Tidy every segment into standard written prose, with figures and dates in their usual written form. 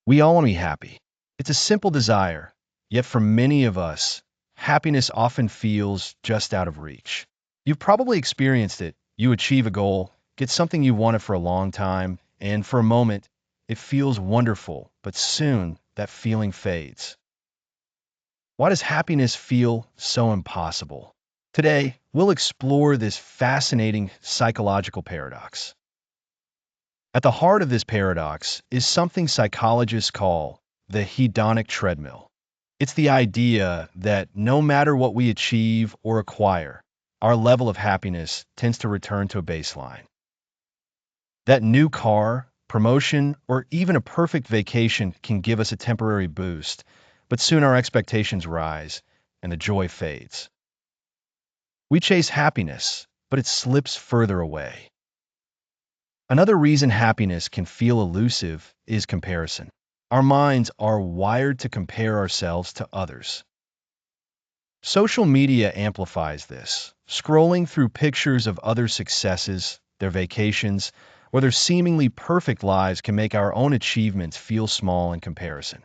We all want to be happy. It's a simple desire, yet for many of us, happiness often feels just out of reach. You've probably experienced it. You achieve a goal, get something you wanted for a long time, and for a moment, it feels wonderful, but soon that feeling fades. Why does happiness feel so impossible? Today, we'll explore this fascinating psychological paradox. At the heart of this paradox is something psychologists call the hedonic treadmill. It's the idea that no matter what we achieve or acquire, our level of happiness tends to return to a baseline. That new car, promotion, or even a perfect vacation can give us a temporary boost, but soon our expectations rise and the joy fades. We chase happiness, but it slips further away. Another reason happiness can feel elusive is comparison. Our minds are wired to compare ourselves to others. Social media amplifies this. Scrolling through pictures of other successes, their vacations, or their seemingly perfect lives can make our own achievements feel small in comparison.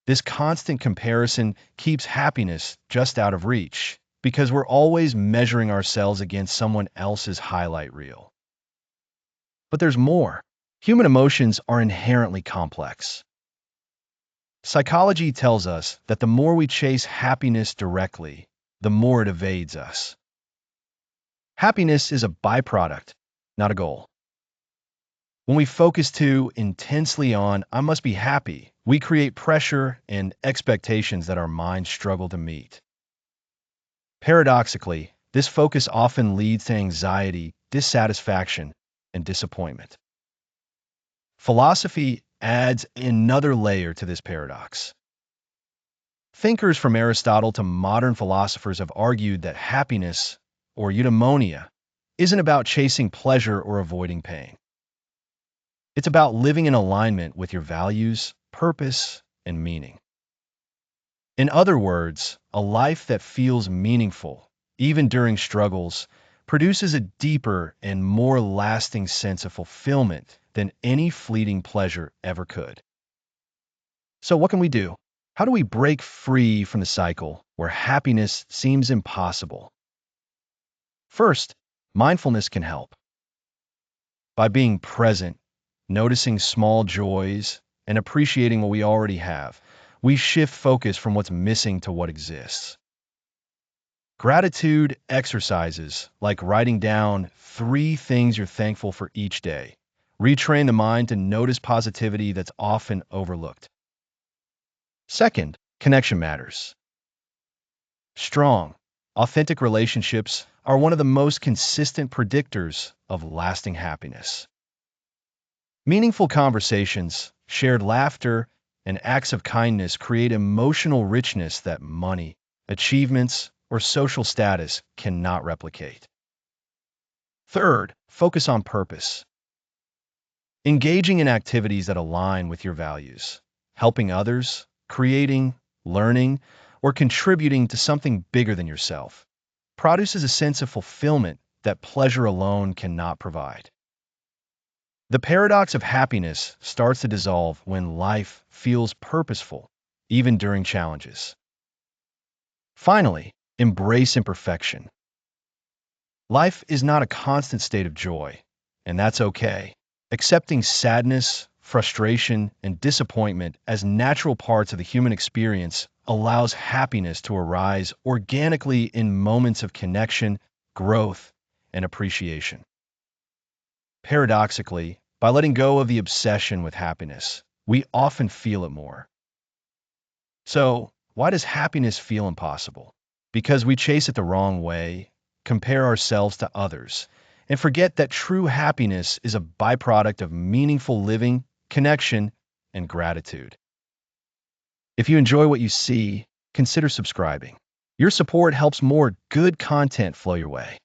This constant comparison keeps happiness just out of reach because we're always measuring ourselves against someone else's highlight reel. But there's more. Human emotions are inherently complex. Psychology tells us that the more we chase happiness directly, the more it evades us. Happiness is a byproduct, not a goal. When we focus too intensely on, I must be happy, we create pressure and expectations that our minds struggle to meet. Paradoxically, this focus often leads to anxiety, dissatisfaction, and disappointment. Philosophy adds another layer to this paradox. Thinkers from Aristotle to modern philosophers have argued that happiness, or eudaimonia, isn't about chasing pleasure or avoiding pain. It's about living in alignment with your values, purpose, and meaning. In other words, a life that feels meaningful, even during struggles, produces a deeper and more lasting sense of fulfillment than any fleeting pleasure ever could. So what can we do? How do we break free from the cycle where happiness seems impossible? First, mindfulness can help. By being present, noticing small joys, and appreciating what we already have, we shift focus from what's missing to what exists. Gratitude exercises, like writing down 3 things you're thankful for each day, retrain the mind to notice positivity that's often overlooked. Second, connection matters. Strong, authentic relationships are one of the most consistent predictors of lasting happiness. Meaningful conversations, shared laughter, and acts of kindness create emotional richness that money, achievements, or social status cannot replicate. Third, focus on purpose. Engaging in activities that align with your values, helping others, creating, learning, or contributing to something bigger than yourself, produces a sense of fulfillment that pleasure alone cannot provide. The paradox of happiness starts to dissolve when life feels purposeful, even during challenges. Finally, embrace imperfection. Life is not a constant state of joy, and that's okay. Accepting sadness, frustration, and disappointment as natural parts of the human experience allows happiness to arise organically in moments of connection, growth, and appreciation. Paradoxically, by letting go of the obsession with happiness, we often feel it more. So, why does happiness feel impossible? Because we chase it the wrong way, compare ourselves to others, and forget that true happiness is a byproduct of meaningful living, connection, and gratitude. If you enjoy what you see, consider subscribing. Your support helps more good content flow your way.